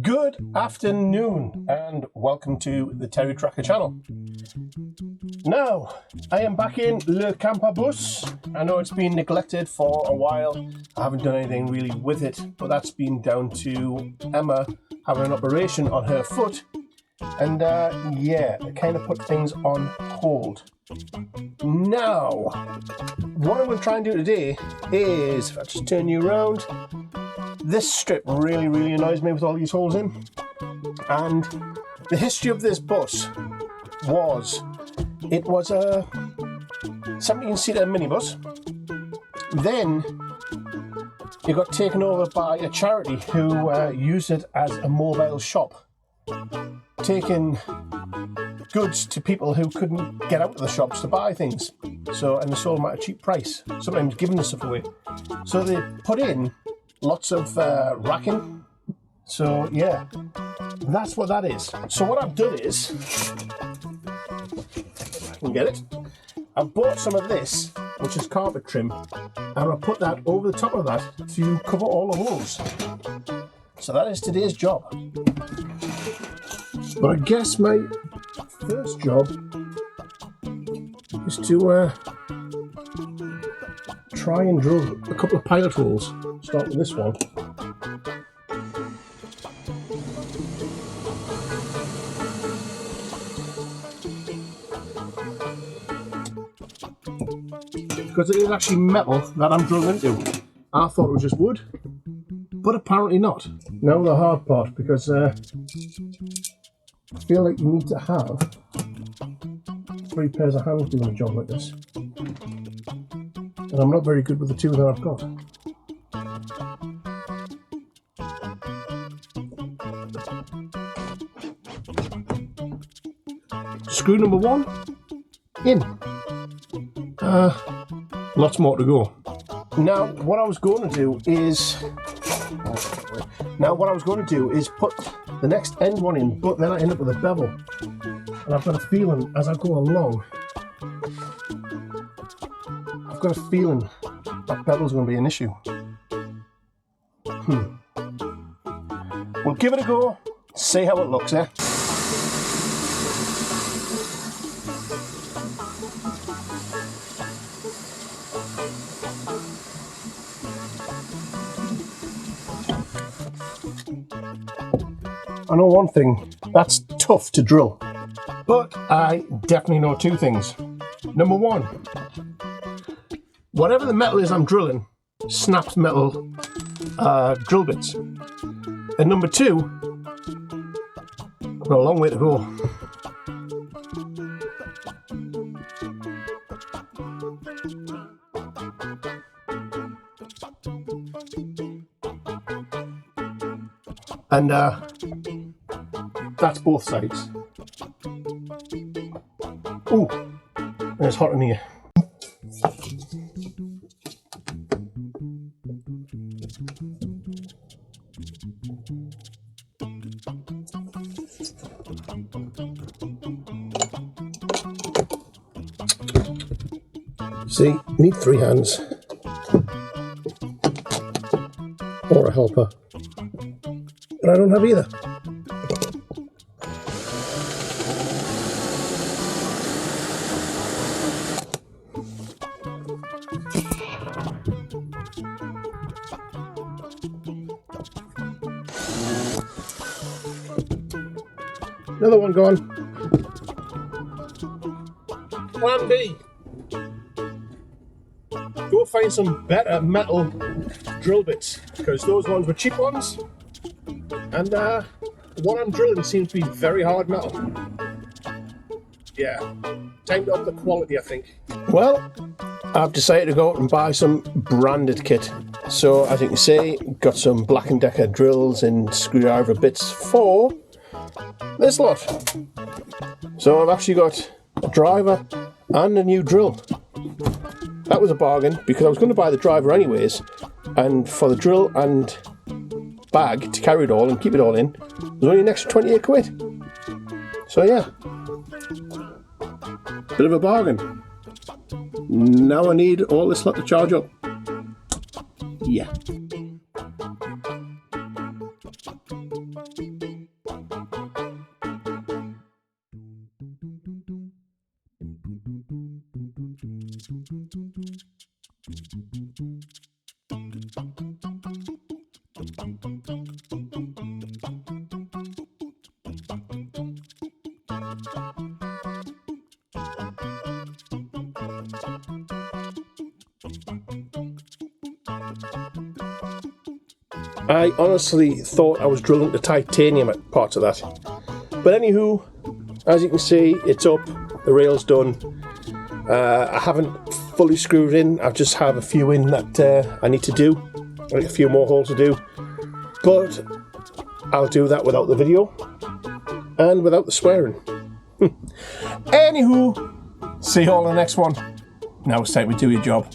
Good afternoon and welcome to the TerryTracker channel. Now, I am back in Le Camper Bus. I know it's been neglected for a while. I haven't done anything really with it, but that's been down to Emma having an operation on her foot. And yeah, it kind of put things on hold. Now, what I'm going to try and do today is, if I just turn you around, this strip really annoys me with all these holes in. And the history of this bus was, it was a 17-seater minibus. Then it got taken over by a charity who used it as a mobile shop, taking goods to people who couldn't get out of the shops to buy things. So, and they sold them at a cheap price, sometimes giving the stuff away. So they put in lots of racking. So yeah, that's what that is. So what I've done is, if I can get it, I've bought some of this, which is carpet trim, and I'll put that over the top of that to cover all the holes. So that is today's job. But I guess my first job is to try and drill a couple of pilot holes. Start with this one. Because it is actually metal that I'm drilling into. I thought it was just wood, but apparently not. Now the hard part, because I feel like you need to have 3 pairs of hands doing a job like this. And I'm not very good with the 2 that I've got. Screw number 1 in. Lots more to go. Now what I was going to do is put the next end one in, but then I end up with a bevel. And I've got a feeling as I go along, that bevel's going to be an issue. We'll give it a go, see how it looks, eh? I know one thing, that's tough to drill, but I definitely know 2 things. Number 1, whatever the metal is I'm drilling snaps metal drill bits. And number 2, I've got a long way to go. And that's both sides. Ooh, and it's hot in here. See, you need 3 hands. Or a helper. But I don't have either. Another one gone. Plan B. Go find some better metal drill bits, because those ones were cheap ones, and what I'm drilling seems to be very hard metal. Yeah, time to up the quality, I think. Well, I've decided to go out and buy some branded kit. So as you can see, got some Black & Decker drills and screwdriver bits for this lot. So I've actually got a driver and a new drill. That was a bargain, because I was going to buy the driver anyways, and for the drill and bag to carry it all and keep it all in, it was only an extra 28 quid. So yeah, bit of a bargain. Now I need all this lot to charge up. Yeah. I honestly thought I was drilling the titanium at parts of that. But anywho, as you can see, it's up, the rail's done. I haven't fully screwed in, I just have a few in that I need to do. Like a few more holes to do. But I'll do that without the video and without the swearing. Anywho, see you all in the next one. Now it's time to do your job.